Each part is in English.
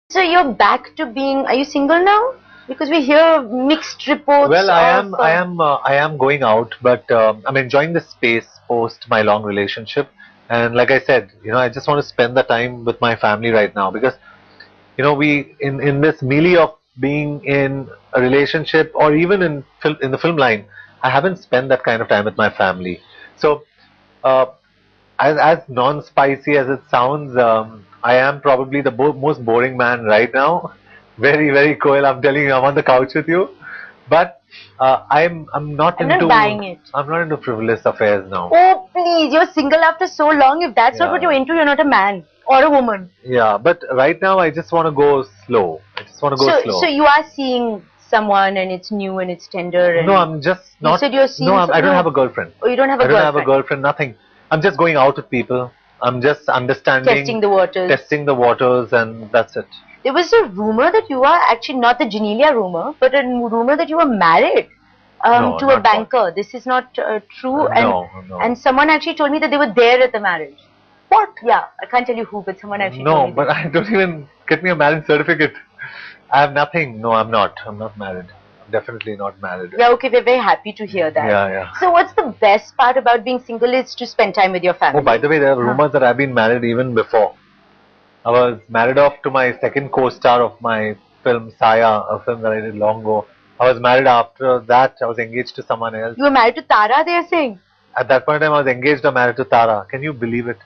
So you're back to being, are you single now? Because we hear mixed reports. Well, I am going out, but I'm enjoying the space post my long relationship. And like I said, I just want to spend the time with my family right now because, we in this melee of being in a relationship or even in the film line, I haven't spent that kind of time with my family. So, uh, as non-spicy as it sounds, I am probably the most boring man right now. Very, very cool. I'm telling you, I'm on the couch with you. But I'm not buying it. I'm not into frivolous affairs now. Oh, please, you're single after so long. If that's not what you're into, you're not a man or a woman. Yeah, but right now I just want to go slow. I just want to go slow. So you are seeing someone and it's new and it's tender. And no, I'm just not. You said you're seeing. No, I don't have a girlfriend. Oh, you don't have a girlfriend? girlfriend? I don't have a girlfriend. Nothing. I'm just going out with people. I'm just understanding. Testing the waters. Testing the waters, and that's it. There was a rumor that you are actually not the Genelia rumor, but a rumor that you were married to a banker. This is not true. No. And someone actually told me that they were there at the marriage. What? Yeah, I can't tell you who, but someone actually told me. No, but I don't even get me a marriage certificate. I have nothing. No, I'm not. I'm not married. I'm definitely not married. Yeah, okay, we're very happy to hear that. Yeah. So what's the best part about being single is to spend time with your family. Oh, by the way, there are rumors that I've been married even before. I was married off to my second co-star of my film, Saya, a film that I did long ago. I was married after that. I was engaged to someone else. You were married to Tara, they're saying? At that point in time, I was engaged or married to Tara. Can you believe it?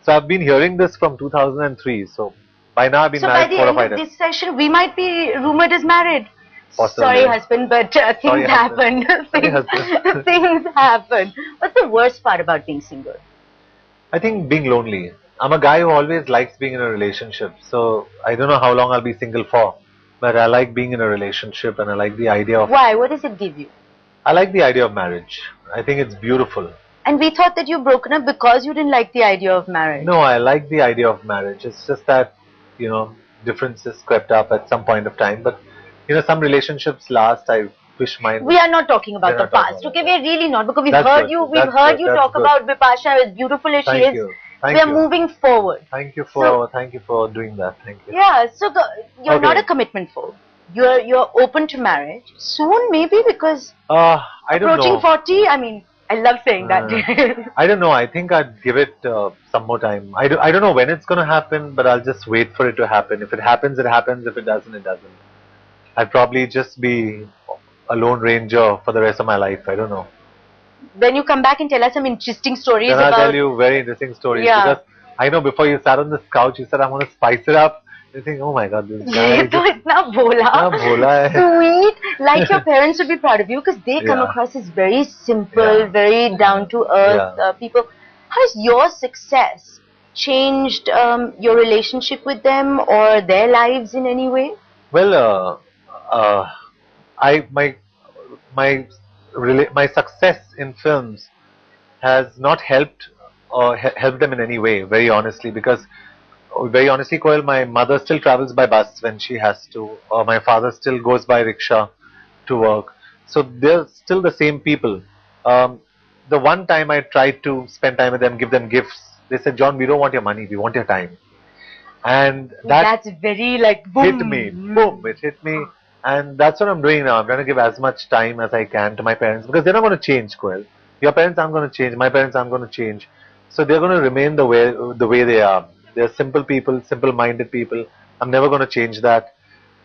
So I've been hearing this from 2003. So by now I've been married 4 or 5 times. So by the end of this session, we might be rumored as married. Possibly. Sorry, husband, but things happen. Things happen. What's the worst part about being single? I think being lonely. I'm a guy who always likes being in a relationship. So I don't know how long I'll be single for. But I like being in a relationship and I like the idea of... Why? What does it give you? I like the idea of marriage. I think it's beautiful. And we thought that you've broken up because you didn't like the idea of marriage. No, I like the idea of marriage. It's just that, differences crept up at some point of time. But, some relationships last. I wish mine... We are not talking about the past. Okay, we're really not. Because we've heard you talk about Bipasha, as beautiful as she is. We are moving forward. Thank you for doing that. Thank you. Yeah, so you're not a commitment phobe. You're open to marriage soon, maybe, because I don't know. Approaching 40. I mean, I love saying that. I don't know. I think I'd give it some more time. I don't know when it's gonna happen, but I'll just wait for it to happen. If it happens, it happens. If it doesn't, it doesn't. I'd probably just be a lone ranger for the rest of my life. I don't know. Then you come back and tell us some interesting stories then I'll tell you very interesting stories. Yeah. Because I know before you sat on this couch, you said, I'm going to spice it up. You think, oh my God, this guy. Itna bhola. Sweet. Like your parents would be proud of you because they come across as very simple, very down to earth people. How has your success changed your relationship with them or their lives in any way? Well, my success in films has not helped them in any way, very honestly, because Koel, my mother still travels by bus when she has to, or my father still goes by rickshaw to work. So they're still the same people. The one time I tried to spend time with them, give them gifts, they said, John, we don't want your money, we want your time. And that's very like boom. Hit me. Boom, it hit me. And that's what I'm doing now. I'm trying to give as much time as I can to my parents because they're not going to change, Koel. Your parents aren't going to change. My parents aren't going to change. So they're going to remain the way they are. They're simple people, simple-minded people. I'm never going to change that.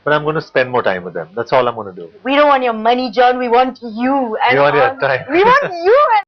But I'm going to spend more time with them. That's all I'm going to do. We don't want your money, John. We want you. We want your time. We want you.